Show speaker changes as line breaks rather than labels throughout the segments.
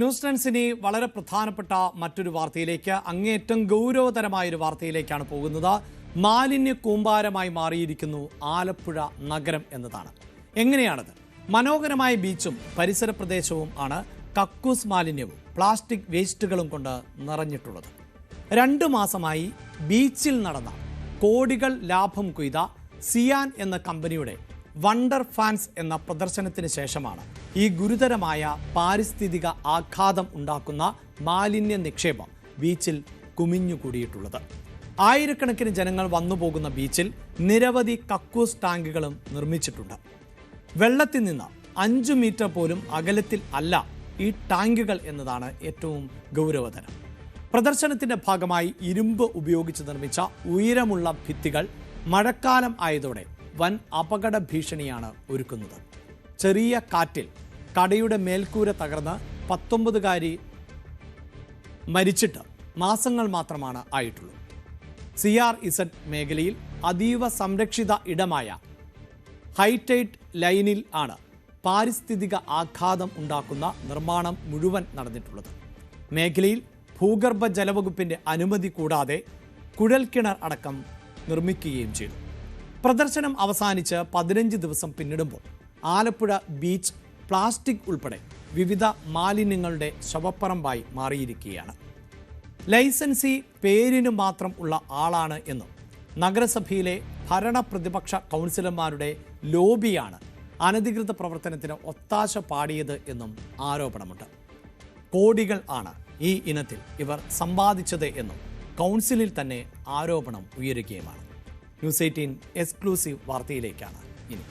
News ടെൻസിനി വളരെ പ്രധാനപ്പെട്ട മറ്റൊരു വാർത്തയിലേക്ക്, അങ്ങേയറ്റം ഗൗരവതരമായൊരു വാർത്തയിലേക്കാണ് പോകുന്നത്. മാലിന്യ കൂമ്പാരമായി മാറിയിരിക്കുന്നു ആലപ്പുഴ നഗരം എന്നതാണ്. എങ്ങനെയാണത്? മനോഹരമായ ബീച്ചും പരിസര പ്രദേശവും ആണ് കക്കൂസ് മാലിന്യവും പ്ലാസ്റ്റിക് വേസ്റ്റുകളും കൊണ്ട് നിറഞ്ഞിട്ടുള്ളത്. 2 മാസമായി ബീച്ചിൽ നടന്ന കോടികൾ ലാഭം കൊയ്ത സിയാൻ എന്ന കമ്പനിയുടെ വണ്ടർ ഫാൻസ് എന്ന പ്രദർശനത്തിന് ശേഷമാണ് ഈ ഗുരുതരമായ പാരിസ്ഥിതിക ആഘാതം ഉണ്ടാക്കുന്ന മാലിന്യ നിക്ഷേപം ബീച്ചിൽ കുമിഞ്ഞുകൂടിയിട്ടുള്ളത്. ആയിരക്കണക്കിന് ജനങ്ങൾ വന്നുപോകുന്ന ബീച്ചിൽ നിരവധി കക്കൂസ് ടാങ്കുകളും നിർമ്മിച്ചിട്ടുണ്ട്. വെള്ളത്തിൽ നിന്ന് 5 മീറ്റർ പോലും അകലത്തിൽ അല്ല ഈ ടാങ്കുകൾ എന്നതാണ് ഏറ്റവും ഗൗരവതരം. പ്രദർശനത്തിന്റെ ഭാഗമായി ഇരുമ്പ് ഉപയോഗിച്ച് നിർമ്മിച്ച ഉയരമുള്ള ഭിത്തികൾ മഴക്കാലം ആയതോടെ വൻ അപകട ഭീഷണിയാണ് ഒരുക്കുന്നത്. ചെറിയ കാറ്റിൽ കടയുടെ മേൽക്കൂര തകർന്ന് 19കാരി മരിച്ചിട്ട് മാസങ്ങൾ മാത്രമാണ് ആയിട്ടുള്ളൂ. CRZ മേഖലയിൽ അതീവ സംരക്ഷിത ഇടമായ ഹൈറ്റൈറ്റ് ലൈനിൽ ആണ് പാരിസ്ഥിതിക ആഘാതം ഉണ്ടാക്കുന്ന നിർമ്മാണം മുഴുവൻ നടന്നിട്ടുള്ളത്. മേഖലയിൽ ഭൂഗർഭ ജലവകുപ്പിന്റെ അനുമതി കൂടാതെ കുഴൽക്കിണർ അടക്കം നിർമ്മിക്കുകയും ചെയ്തു. പ്രദർശനം അവസാനിച്ച് 15 ദിവസം പിന്നിടുമ്പോൾ ആലപ്പുഴ ബീച്ച് പ്ലാസ്റ്റിക് ഉൾപ്പെടെ വിവിധ മാലിന്യങ്ങളുടെ ശവപ്പറമ്പായി മാറിയിരിക്കുകയാണ്. ലൈസൻസി പേരിന് മാത്രം ഉള്ള ആളാണ് എന്നും നഗരസഭയിലെ ഭരണ പ്രതിപക്ഷ കൗൺസിലർമാരുടെ ലോബിയാണ് അനധികൃത പ്രവർത്തനത്തിന് ഒത്താശ പാടിയത് എന്നും ആരോപണമുണ്ട്. കോടികൾ ആണ് ഈ ഇനത്തിൽ ഇവർ സമ്പാദിച്ചത് എന്നും കൗൺസിലിൽ തന്നെ ആരോപണം ഉയരുകയുമാണ്. ന്യൂസ് 18 എക്സ്ക്ലൂസീവ് വാർത്തയിലേക്കാണ് ഇനി.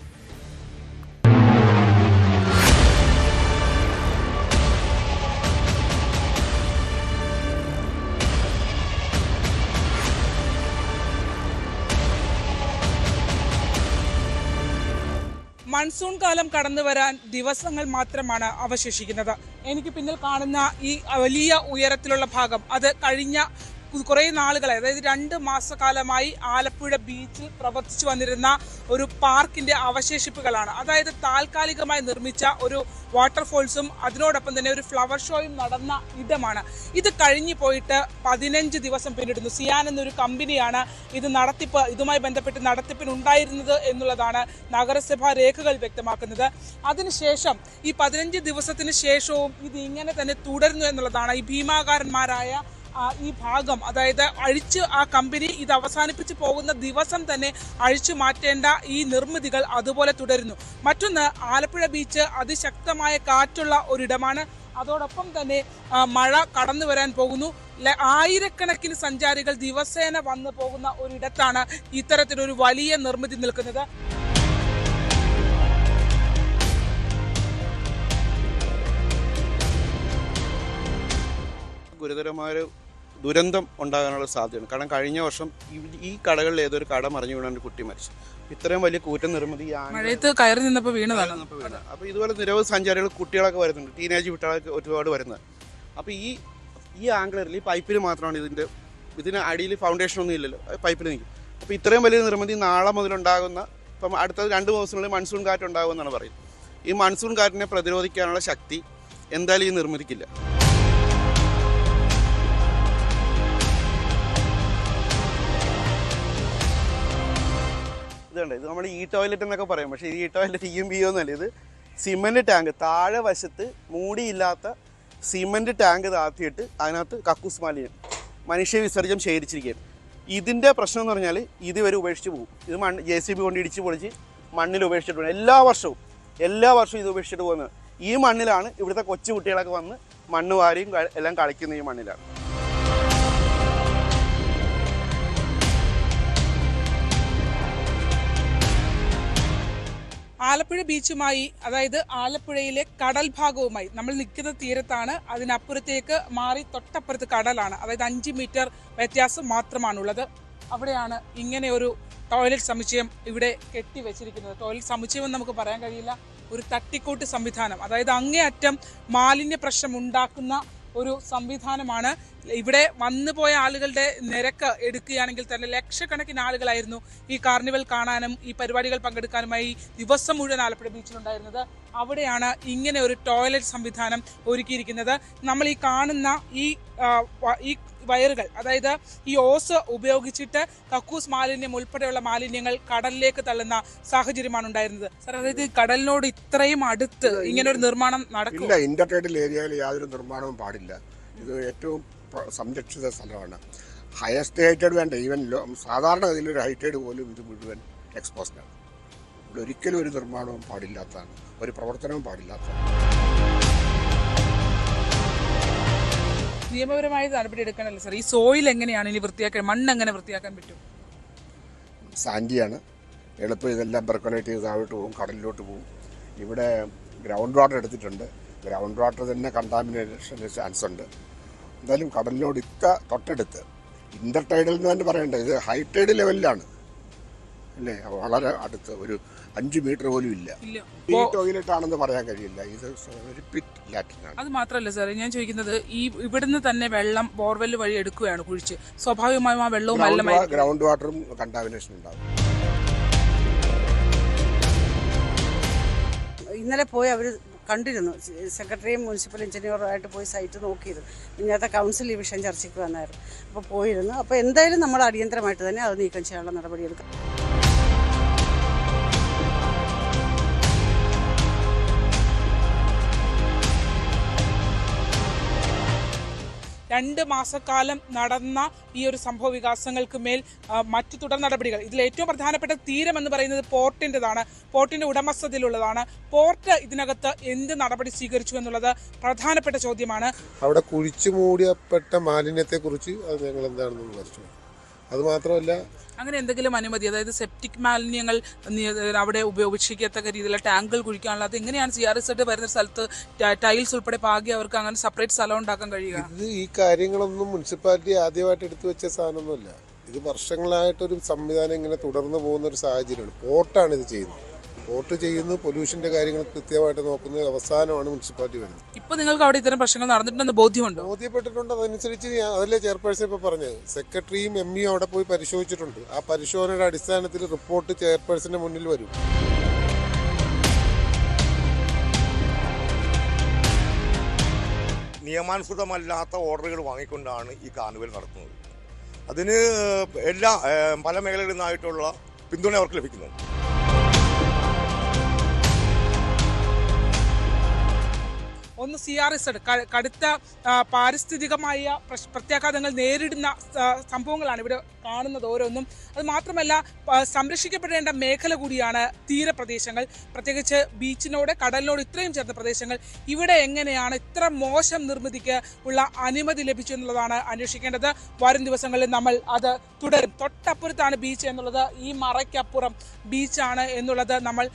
മൺസൂൺ കാലം കടന്നു വരാൻ ദിവസങ്ങൾ മാത്രമാണ് അവശേഷിക്കുന്നത്. എനിക്ക് പിന്നിൽ കാണുന്ന ഈ വലിയ ഉയരത്തിലുള്ള ഭാഗം അത് കഴിഞ്ഞ കുറേ നാളുകളായി, അതായത് 2 മാസക്കാലമായി ആലപ്പുഴ ബീച്ചിൽ പ്രവർത്തിച്ചു വന്നിരുന്ന ഒരു പാർക്കിന്റെ അവശേഷിപ്പുകളാണ്. അതായത് താൽക്കാലികമായി നിർമ്മിച്ച ഒരു വാട്ടർഫോൾസും അതിനോടൊപ്പം തന്നെ ഒരു ഫ്ലവർ ഷോയും നടന്ന ഇടമാണ്. ഇത് കഴിഞ്ഞു പോയിട്ട് 15 ദിവസം പിന്നിടുന്നു. സിയാൻ എന്നൊരു കമ്പനിയാണ് ഇതുമായി ബന്ധപ്പെട്ട് നടത്തിപ്പിനുണ്ടായിരുന്നത് എന്നുള്ളതാണ് നഗരസഭാ രേഖകൾ വ്യക്തമാക്കുന്നത്. അതിനുശേഷം ഈ 15 ദിവസത്തിന് ശേഷവും ഇത് ഇങ്ങനെ തന്നെ തുടരുന്നു എന്നുള്ളതാണ്. ഈ ഭീമാകാരന്മാരായ ഈ ഭാഗം, അതായത് ആ കമ്പനി ഇത് അവസാനിപ്പിച്ച് പോകുന്ന ദിവസം തന്നെ അഴിച്ചു മാറ്റേണ്ട ഈ നിർമ്മിതികൾ അതുപോലെ തുടരുന്നു. മറ്റൊന്ന്, ആലപ്പുഴ ബീച്ച് അതിശക്തമായ കാറ്റുള്ള ഒരിടമാണ്. അതോടൊപ്പം തന്നെ മഴ കടന്നു വരാൻ പോകുന്നു. ആയിരക്കണക്കിന് സഞ്ചാരികൾ ദിവസേന വന്നു പോകുന്ന ഒരിടത്താണ് ഇത്തരത്തിലൊരു വലിയ നിർമ്മിതി നിൽക്കുന്നത്.
ഗുരുതരമായ ദുരന്തം ഉണ്ടാകാനുള്ള സാധ്യതയാണ്. കാരണം കഴിഞ്ഞ വർഷം ഈ കടകളിൽ ഏതൊരു കട മറിഞ്ഞു വീണ ഒരു കുട്ടി മരിച്ചു. ഇത്രയും വലിയ കൂറ്റൻ നിർമ്മിതി
കയറി നിന്നപ്പോൾ വീണതാണ്.
അപ്പോൾ ഇതുപോലെ നിരവധി സഞ്ചാരികൾ, കുട്ടികളൊക്കെ വരുന്നുണ്ട്, ടീനേജ് കുട്ടികളൊക്കെ ഒരുപാട് വരുന്നത്. അപ്പോൾ ഈ ആംഗ്ലറിൽ ഈ പൈപ്പിൽ മാത്രമാണ് ഇതിന് അടിയിൽ ഫൗണ്ടേഷൻ ഒന്നും ഇല്ലല്ലോ, പൈപ്പിൽ നിൽക്കും. അപ്പോൾ ഇത്രയും വലിയ നിർമ്മിതി നാളെ മുതലുണ്ടാകുന്ന, ഇപ്പം അടുത്ത 2 ദിവസങ്ങളിൽ മൺസൂൺ കാറ്റ് ഉണ്ടാകുമെന്നാണ് പറയുന്നത്. ഈ മൺസൂൺ കാറ്റിനെ പ്രതിരോധിക്കാനുള്ള ശക്തി എന്തായാലും ഈ നിർമ്മിതിക്കില്ല. ഇത് നമ്മൾ ഈ ടോയ്ലറ്റ് എന്നൊക്കെ പറയും, പക്ഷേ ഈ ടോയ്ലറ്റ് EMBO എന്നല്ല, ഇത് സിമെൻറ്റ് ടാങ്ക്. താഴെ വശത്ത് മൂടിയില്ലാത്ത സിമെൻറ്റ് ടാങ്ക് താത്തിയിട്ട് അതിനകത്ത് കക്കൂസ് മാലിന്യം മനുഷ്യ വിസർജ്യം ശേഖരിച്ചിരിക്കുകയാണ്. ഇതിൻ്റെ പ്രശ്നം എന്ന് പറഞ്ഞാൽ ഇതുവരെ ഉപേക്ഷിച്ച് പോകും. ഇത് JCB കൊണ്ട് ഇടിച്ച് പൊളിച്ച് മണ്ണിൽ ഉപേക്ഷിച്ചിട്ട് പോകും. എല്ലാ വർഷവും ഇത് ഉപേക്ഷിച്ചിട്ട് പോകുന്നത്. ഈ മണ്ണിലാണ് ഇവിടുത്തെ കൊച്ചു കുട്ടികളൊക്കെ വന്ന് മണ്ണ് വാരിയും എല്ലാം കളിക്കുന്ന ഈ മണ്ണിലാണ്.
ആലപ്പുഴ ബീച്ചുമായി, അതായത് ആലപ്പുഴയിലെ കടൽ ഭാഗവുമായി, നമ്മൾ നിൽക്കുന്ന തീരത്താണ്, അതിനപ്പുറത്തേക്ക് മാറി തൊട്ടപ്പുറത്ത് കടലാണ്. അതായത് 5 മീറ്റർ വ്യത്യാസം മാത്രമാണുള്ളത്. അവിടെയാണ് ഇങ്ങനെ ഒരു ടോയ്ലറ്റ് സമുച്ചയം ഇവിടെ കെട്ടിവെച്ചിരിക്കുന്നത്. ടോയ്ലറ്റ് സമുച്ചയം എന്ന് നമുക്ക് പറയാൻ കഴിയില്ല, ഒരു തട്ടിക്കൂട്ട് സംവിധാനം. അതായത് അങ്ങേയറ്റം മാലിന്യ പ്രശ്നം ഉണ്ടാക്കുന്ന ഒരു സംവിധാനമാണ്. ഇവിടെ വന്നുപോയ ആളുകളുടെ നിരക്ക് എടുക്കുകയാണെങ്കിൽ തന്നെ ലക്ഷക്കണക്കിന് ആളുകളായിരുന്നു ഈ കാർണിവൽ കാണാനും ഈ പരിപാടികൾ പങ്കെടുക്കാനുമായി ദിവസം മുഴുവൻ ആലപ്പുഴ ബീച്ചിലുണ്ടായിരുന്നത്. അവിടെയാണ് ഇങ്ങനെ ഒരു ടോയ്ലറ്റ് സംവിധാനം ഒരുക്കിയിരിക്കുന്നത്. നമ്മൾ ഈ കാണുന്ന ഈ വയറുകൾ, അതായത് ഈ ഓസ് ഉപയോഗിച്ചിട്ട് കക്കൂസ് മാലിന്യം ഉൾപ്പെടെയുള്ള മാലിന്യങ്ങൾ കടലിലേക്ക് തള്ളുന്ന സാഹചര്യമാണ് ഉണ്ടായിരുന്നത്. സാർ, അതായത് കടലിനോട് ഇത്രയും അടുത്ത് ഇങ്ങനെ ഒരു നിർമ്മാണം നടക്കില്ല.
ഇന്റർടൈഡൽ ഏരിയയിൽ യാതൊരു നിർമ്മാണവും പാടില്ല. ഇത് ഏറ്റവും സംരക്ഷിത സ്ഥലമാണ്. ഹയസ്റ്റ് ഹൈറ്റഡ് വേണ്ട, ഈവൻ സാധാരണഗതിയിൽ ഒരു ഹൈറ്റഡ് പോലും ഇത് മുഴുവൻ എക്സ്പോസ്ഡാണ്. ഇവിടെ ഒരിക്കലും ഒരു നിർമ്മാണവും പാടില്ലാത്തതാണ്, ഒരു പ്രവർത്തനവും പാടില്ലാത്തതാണ്.
നിയമപരമായി നടപടി എടുക്കാനല്ലേ സാർ? ഈ സോയിൽ എങ്ങനെയാണ് ഇനി വൃത്തിയാക്കാൻ, മണ്ണ് എങ്ങനെ വൃത്തിയാക്കാൻ പറ്റും?
സാൻഡിയാണ് എളുപ്പം. ഇതെല്ലാം പെർക്കുലേറ്റ് ചെയ്ത് താഴോട്ട് പോകും, കടലിലോട്ട് പോകും. ഇവിടെ ഗ്രൗണ്ട് വാട്ടർ എടുത്തിട്ടുണ്ട്. ഗ്രൗണ്ട് വാട്ടർ തന്നെ കണ്ടാമിനേഷന് ചാൻസ് ഉണ്ട്. എന്തായാലും കടലിനോട് തൊട്ടടുത്ത് ഇന്റർടൈഡൽ എന്ന് തന്നെ പറയണ്ട, ഇത് ഹൈറ്റൈഡ് ലെവലിലാണ് അല്ലേ, വളരെ അടുത്ത്, ഒരു 5 മീറ്റർ പോലും ഇല്ല. ഈ ടോയ്ലറ്റ് ആണെന്ന് പറയാൻ കഴിയില്ല, ഇത് ഒരു പിറ്റ് ലാറ്റിനാണ്.
അത് മാത്രമല്ല സാറേ, ഞാൻ ചോദിക്കുന്നത്, ഈ ഇവിടുന്ന് തന്നെ വെള്ളം ബോർവെൽ വഴി എടുക്കുകയാണ് കുഴിച്ച്, സ്വാഭാവികമായും ആ വെള്ളവും
ഗ്രൗണ്ട് വാട്ടറും കണ്ടാമിനേഷൻ ഉണ്ടാകും.
ഇന്നലെ പോയി അവർ കണ്ടിരുന്നു, സെക്രട്ടറിയും മുനിസിപ്പൽ എഞ്ചിനീയറുമായിട്ട് പോയി സൈറ്റ് നോക്കിയിരുന്നു. ഇന്നത്തെ കൗൺസിൽ ഈ വിഷയം ചർച്ചയ്ക്ക് വന്നായിരുന്നു. അപ്പോൾ പോയിരുന്നു. അപ്പോൾ എന്തായാലും നമ്മൾ അടിയന്തരമായിട്ട് തന്നെ അത് നീക്കം ചെയ്യാനുള്ള നടപടിയെടുക്കാം.
2 മാസക്കാലം നടന്ന ഈ ഒരു സംഭവ വികാസങ്ങൾക്ക് മേൽ മറ്റു തുടർ നടപടികൾ, ഇതിൽ ഏറ്റവും പ്രധാനപ്പെട്ട തീരം എന്ന് പറയുന്നത് പോർട്ടിൻ്റെതാണ്, പോർട്ടിന്റെ ഉടമസ്ഥതയിലുള്ളതാണ്. പോർട്ട് ഇതിനകത്ത് എന്ത് നടപടി സ്വീകരിച്ചു എന്നുള്ളത് പ്രധാനപ്പെട്ട ചോദ്യമാണ്.
അവിടെ കുഴിച്ചു മൂടിയപ്പെട്ട മാലിന്യത്തെ കുറിച്ച് അത് ഞങ്ങൾ എന്താണെന്ന് വിമർശിച്ചു. അതുമാത്രമല്ല,
അങ്ങനെ എന്തെങ്കിലും അനുമതി, അതായത് സെപ്റ്റിക് മാലിന്യങ്ങൾ അവിടെ ഉപയോഗിക്കത്തക്ക രീതിയിലുള്ള ടാങ്കുകൾ കുഴിക്കാനുള്ള, അത് എങ്ങനെയാണ് CRZ വരുന്ന സ്ഥലത്ത് ടൈൽസ് ഉൾപ്പെടെ പാകി അവർക്ക് അങ്ങനെ സെപ്പറേറ്റ് സ്ഥലം ഉണ്ടാക്കാൻ കഴിയുക?
ഇത് ഈ കാര്യങ്ങളൊന്നും മുനിസിപ്പാലിറ്റി ആദ്യമായിട്ട് എടുത്തു വെച്ച സാധനമൊന്നുമല്ല. ഇത് വർഷങ്ങളായിട്ടൊരു സംവിധാനം ഇങ്ങനെ തുടർന്ന് പോകുന്ന ഒരു സാഹചര്യമാണ്. പോർട്ടാണ് ഇത് ചെയ്യുന്നത്. പോർട്ട് ചെയ്യുന്നു, പൊല്യൂഷന്റെ കാര്യങ്ങൾ കൃത്യമായിട്ട് നോക്കുന്നത് അവസാനമാണ് മുനിസിപ്പാലിറ്റി വരുന്നത്.
ഇപ്പൊ നിങ്ങൾക്ക് അവിടെ ഇത്തരം പ്രശ്നങ്ങൾ നടന്നിട്ടുണ്ടെന്ന്
ബോധ്യപ്പെട്ടിട്ടുണ്ട്. അതനുസരിച്ച് അതല്ലേ ചെയർപേഴ്സൺ ഇപ്പൊ പറഞ്ഞത്, സെക്രട്ടറിയും ME അവിടെ പോയി പരിശോധിച്ചിട്ടുണ്ട്. ആ പരിശോധനയുടെ അടിസ്ഥാനത്തിൽ റിപ്പോർട്ട് ചെയർപേഴ്സന്റെ മുന്നിൽ വരും.
നിയമാനുസൃതമല്ലാത്ത ഓർഡറുകൾ വാങ്ങിക്കൊണ്ടാണ് ഈ കാർണിവൽ നടത്തുന്നത്. അതിന് എല്ലാ പല മേഖലകളിൽ നിന്നായിട്ടുള്ള പിന്തുണ അവർക്ക് ലഭിക്കുന്നുണ്ട്.
ഒന്ന് CRZ കടുത്ത പാരിസ്ഥിതികമായ പ്രത്യാഘാതങ്ങൾ നേരിടുന്ന സംഭവങ്ങളാണ് ഇവിടെ കാണുന്നത് ഓരോന്നും. അത് മാത്രമല്ല, സംരക്ഷിക്കപ്പെടേണ്ട മേഖല കൂടിയാണ് തീരപ്രദേശങ്ങൾ, പ്രത്യേകിച്ച് ബീച്ചിനോട് കടലിനോട് ഇത്രയും ചേർന്ന പ്രദേശങ്ങൾ. ഇവിടെ എങ്ങനെയാണ് ഇത്ര മോശം നിർമ്മിതിക്ക് ഉള്ള അനുമതി ലഭിച്ചു എന്നുള്ളതാണ് അന്വേഷിക്കേണ്ടത്. വരും ദിവസങ്ങളിൽ നമ്മൾ അത് തുടരും. തൊട്ടപ്പുറത്താണ് ബീച്ച് എന്നുള്ളത്, ഈ മറയ്ക്കപ്പുറം ബീച്ചാണ് എന്നുള്ളത് നമ്മൾ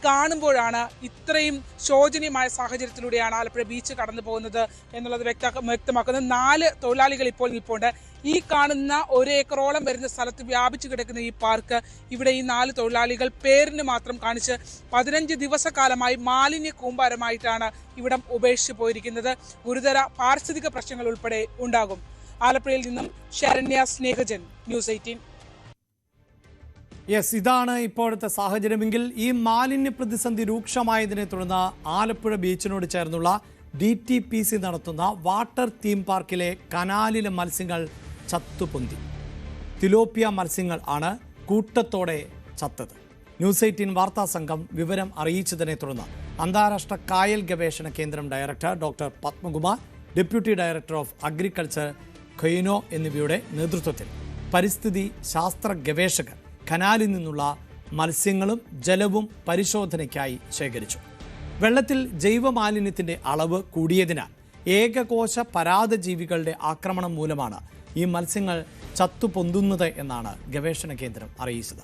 കാണുമ്പോഴാണ് ഇത്രയും ശോചനീയമായ സാഹചര്യത്തിലൂടെയാണ് ആലപ്പുഴ ബീച്ച് കടന്നു പോകുന്നത് എന്നുള്ളത് വ്യക്തമാക്കുന്നത്. 4 തൊഴിലാളികൾ ഇപ്പോൾ നിൽപ്പുണ്ട്. ഈ കാണുന്ന 1 ഏക്കറോളം വരുന്ന സ്ഥലത്ത് വ്യാപിച്ചു കിടക്കുന്ന ഈ പാർക്ക്, ഇവിടെ ഈ 4 തൊഴിലാളികൾ പേരിന് മാത്രം കാണിച്ച് 15 ദിവസക്കാലമായി മാലിന്യ കൂമ്പാരമായിട്ടാണ് ഇവിടം ഉപേക്ഷിച്ച് പോയിരിക്കുന്നത്. ഗുരുതര പാരിസ്ഥിതിക പ്രശ്നങ്ങൾ ഉൾപ്പെടെ ഉണ്ടാകും. ആലപ്പുഴയിൽ നിന്നും ശരണ്യ സ്നേഹജൻ, News 18.
യെസ്, ഇതാണ് ഇപ്പോഴത്തെ സാഹചര്യമെങ്കിൽ ഈ മാലിന്യ പ്രതിസന്ധി രൂക്ഷമായതിനെ തുടർന്ന് ആലപ്പുഴ ബീച്ചിനോട് ചേർന്നുള്ള DTPC നടത്തുന്ന വാട്ടർ തീം പാർക്കിലെ കനാലിലെ മത്സ്യങ്ങൾ ചത്തുപൊന്തി. തിലോപ്പിയ മത്സ്യങ്ങൾ ആണ് കൂട്ടത്തോടെ ചത്തത്. News 18 വാർത്താ സംഘം വിവരം അറിയിച്ചതിനെ തുടർന്ന് അന്താരാഷ്ട്ര കായൽ ഗവേഷണ കേന്ദ്രം director doctor Padmakumar, deputy director of agriculture ഖൊയ്നോ എന്നിവയുടെ നേതൃത്വത്തിൽ പരിസ്ഥിതി ശാസ്ത്ര ഗവേഷകർ കനാലിൽ നിന്നുള്ള മത്സ്യങ്ങളും ജലവും പരിശോധനയ്ക്കായി ശേഖരിച്ചു. വെള്ളത്തിൽ ജൈവമാലിന്യത്തിൻ്റെ അളവ് കൂടിയതിനാൽ ഏകകോശ പരാദജീവികളുടെ ആക്രമണം മൂലമാണ് ഈ മത്സ്യങ്ങൾ ചത്തുപൊന്തുന്നത് എന്നാണ് ഗവേഷണ കേന്ദ്രം അറിയിച്ചത്.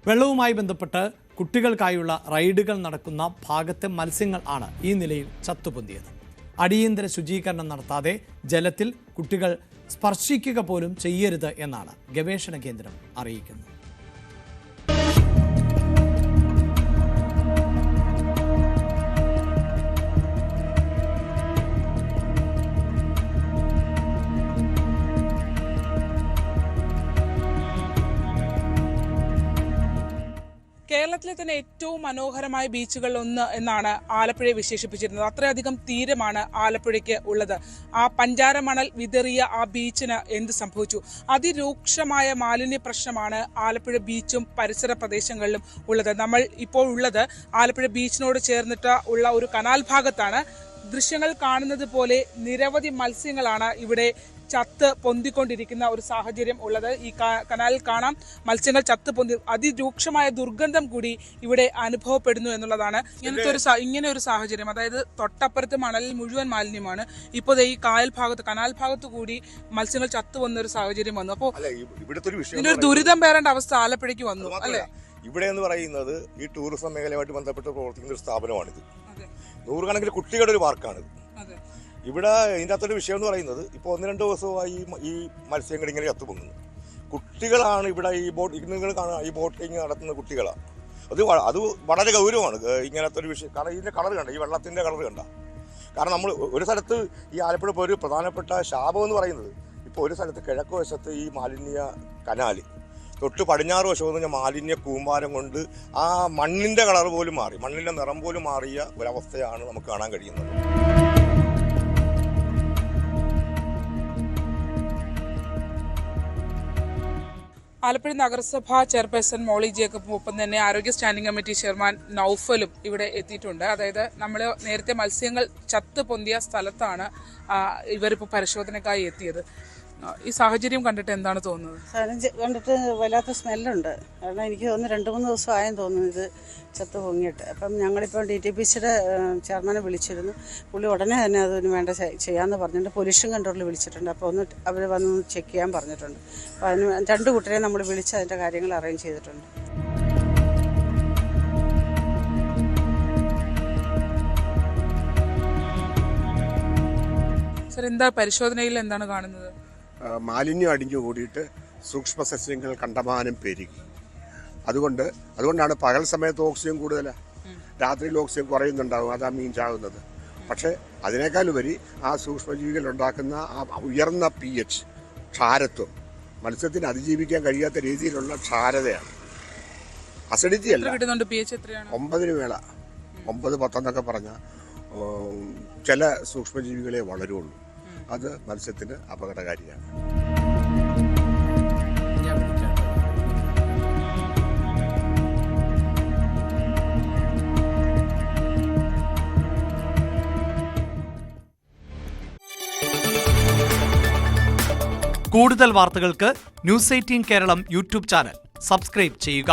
വെള്ളവുമായി ബന്ധപ്പെട്ട് കുട്ടികൾക്കായുള്ള റൈഡുകൾ നടക്കുന്ന ഭാഗത്തെ മത്സ്യങ്ങൾ ആണ് ഈ നിലയിൽ ചത്തുപൊന്തിയത്. അടിയന്തര ശുചീകരണം നടത്താതെ ജലത്തിൽ കുട്ടികൾ സ്പർശിക്കുക പോലും ചെയ്യരുത് എന്നാണ് ഗവേഷണ കേന്ദ്രം അറിയിക്കുന്നത്.
കേരളത്തിലെ തന്നെ ഏറ്റവും മനോഹരമായ ബീച്ചുകളിൽ ഒന്ന് എന്നാണ് ആലപ്പുഴയെ വിശേഷിപ്പിച്ചിരുന്നത്. അത്രയധികം തീരമാണ് ആലപ്പുഴയ്ക്ക് ഉള്ളത്. ആ പഞ്ചാര മണൽ വിതറിയ ആ ബീച്ചിന് എന്ത് സംഭവിച്ചു? അതിരൂക്ഷമായ മാലിന്യ പ്രശ്നമാണ് ആലപ്പുഴ ബീച്ചും പരിസര പ്രദേശങ്ങളിലും ഉള്ളത്. നമ്മൾ ഇപ്പോൾ ഉള്ളത് ആലപ്പുഴ ബീച്ചിനോട് ചേർന്നിട്ട് ഉള്ള ഒരു കനാൽ ഭാഗത്താണ്. ദൃശ്യങ്ങൾ കാണുന്നത് പോലെ നിരവധി മത്സ്യങ്ങളാണ് ഇവിടെ ചത്ത് പൊന്തിക്കൊണ്ടിരിക്കുന്ന ഒരു സാഹചര്യം ഉള്ളത്. ഈ കനാലിൽ കാണാം മത്സ്യങ്ങൾ ചത്ത് പൊന്തി, അതിരൂക്ഷമായ ദുർഗന്ധം കൂടി ഇവിടെ അനുഭവപ്പെടുന്നു എന്നുള്ളതാണ്. ഇങ്ങനെ ഒരു സാഹചര്യം, അതായത് തൊട്ടപ്പുറത്ത് മണലിൽ മുഴുവൻ മാലിന്യമാണ്. ഇപ്പോൾ ഈ കായൽ ഭാഗത്ത് കനാൽ ഭാഗത്ത് കൂടി മത്സ്യങ്ങൾ ചത്തു വന്ന ഒരു സാഹചര്യം വന്നു. അപ്പോൾ ഇതിനൊരു ദുരിതം പേരേണ്ട അവസ്ഥ ആലപ്പുഴയ്ക്ക് വന്നു അല്ലേ?
ഇവിടെ എന്ന് പറയുന്നത് ഈ ടൂറിസം മേഖലയുമായിട്ട് ബന്ധപ്പെട്ട് പ്രവർത്തിക്കുന്ന ഒരു സ്ഥാപനമാണിത്. നൂറുകണക്കിന് കുട്ടികളുടെ ഒരു പാർക്കാണിത്. ഇവിടെ ഇതിൻ്റെ അകത്തൊരു വിഷയം എന്ന് പറയുന്നത് ഇപ്പോൾ 1-2 ദിവസമായി ഈ മത്സ്യങ്ങൾ ഇങ്ങനെ ചത്തുപൊങ്ങുന്നു. കുട്ടികളാണ് ഇവിടെ ഈ നിങ്ങൾ കാണുക, ഈ ബോട്ടിങ് നടത്തുന്ന കുട്ടികളാണ്. അത് വളരെ ഗൗരവമാണ് ഇങ്ങനത്തെ ഒരു വിഷയം. കാരണം ഇതിൻ്റെ കളർ കണ്ട, ഈ വെള്ളത്തിൻ്റെ കളർ കണ്ട. കാരണം നമ്മൾ ഒരു സ്ഥലത്ത് ഈ ആലപ്പുഴ ഇപ്പോൾ ഒരു പ്രധാനപ്പെട്ട ശാപം എന്ന് പറയുന്നത്, ഇപ്പോൾ ഒരു സ്ഥലത്ത് കിഴക്ക് വശത്ത് ഈ മാലിന്യ കനാല്, തൊട്ട് പടിഞ്ഞാറ് വശം എന്ന് പറഞ്ഞാൽ മാലിന്യ കൂമ്പാരം കൊണ്ട് ആ മണ്ണിൻ്റെ കളർ പോലും മാറി, മണ്ണിൻ്റെ നിറം പോലും മാറിയ ഒരവസ്ഥയാണ് നമുക്ക് കാണാൻ കഴിയുന്നത്.
ആലപ്പുഴ നഗരസഭാ ചെയർപേഴ്സൺ മോളി ജേക്കബും ഒപ്പം തന്നെ ആരോഗ്യ സ്റ്റാൻഡിംഗ് കമ്മിറ്റി ചെയർമാൻ നൌഫലും ഇവിടെ എത്തിയിട്ടുണ്ട്. അതായത് നമ്മൾ നേരത്തെ മത്സ്യങ്ങൾ ചത്ത് പൊന്തിയ സ്ഥലത്താണ് ഇവരിപ്പോൾ പരിശോധനയ്ക്കായി എത്തിയത്. ഈ സാഹചര്യം കണ്ടിട്ട് എന്താണ് തോന്നുന്നത്?
സാഹചര്യം കണ്ടിട്ട് വല്ലാത്ത സ്മെല്ലുണ്ട്. കാരണം എനിക്ക് തോന്നുന്നു 2-3 ദിവസം ആയെന്ന് തോന്നുന്നു ഇത് ചത്ത് പൊങ്ങിയിട്ട്. അപ്പം ഞങ്ങളിപ്പോൾ DTPCയുടെ ചെയർമാനെ വിളിച്ചിരുന്നു. പുള്ളി ഉടനെ തന്നെ അതിന് വേണ്ട ചെയ്യാമെന്ന് പറഞ്ഞിട്ടുണ്ട്. പൊല്യൂഷൻ കൺട്രോളിൽ വിളിച്ചിട്ടുണ്ട്. അപ്പോൾ ഒന്ന് അവർ വന്ന് ചെക്ക് ചെയ്യാൻ പറഞ്ഞിട്ടുണ്ട്. അപ്പോൾ അതിന് 2 കൂട്ടരെ നമ്മൾ വിളിച്ച് അതിൻ്റെ കാര്യങ്ങൾ അറേഞ്ച് ചെയ്തിട്ടുണ്ട്.
സർ, എന്താ പരിശോധനയിൽ എന്താണ് കാണുന്നത്?
മാലിന്യം അടിഞ്ഞു കൂടിയിട്ട് സൂക്ഷ്മ സസ്യങ്ങൾ കണ്ടമാനം പെരുകി. അതുകൊണ്ടാണ് പകൽ സമയത്ത് ഓക്സിജൻ കൂടുതലാണ്, രാത്രിയിൽ ഓക്സിജൻ കുറയുന്നുണ്ടാകും, അതാ മീൻ ചാകുന്നത്. പക്ഷേ അതിനേക്കാളുപരി ആ സൂക്ഷ്മജീവികൾ ഉണ്ടാക്കുന്ന ആ ഉയർന്ന pH ക്ഷാരത്വം, മത്സ്യത്തിന് അതിജീവിക്കാൻ കഴിയാത്ത രീതിയിലുള്ള ക്ഷാരതയാണ്. അസിഡിറ്റി അല്ല. 9 മേള 9-10 എന്നൊക്കെ പറഞ്ഞാൽ ചില സൂക്ഷ്മജീവികളെ വളരുള്ളൂ. അത് മത്സ്യത്തിന് അപകടകാരിയാണ്.
കൂടുതൽ വാർത്തകൾക്ക് News 18 Keralam YouTube channel subscribe ചെയ്യുക.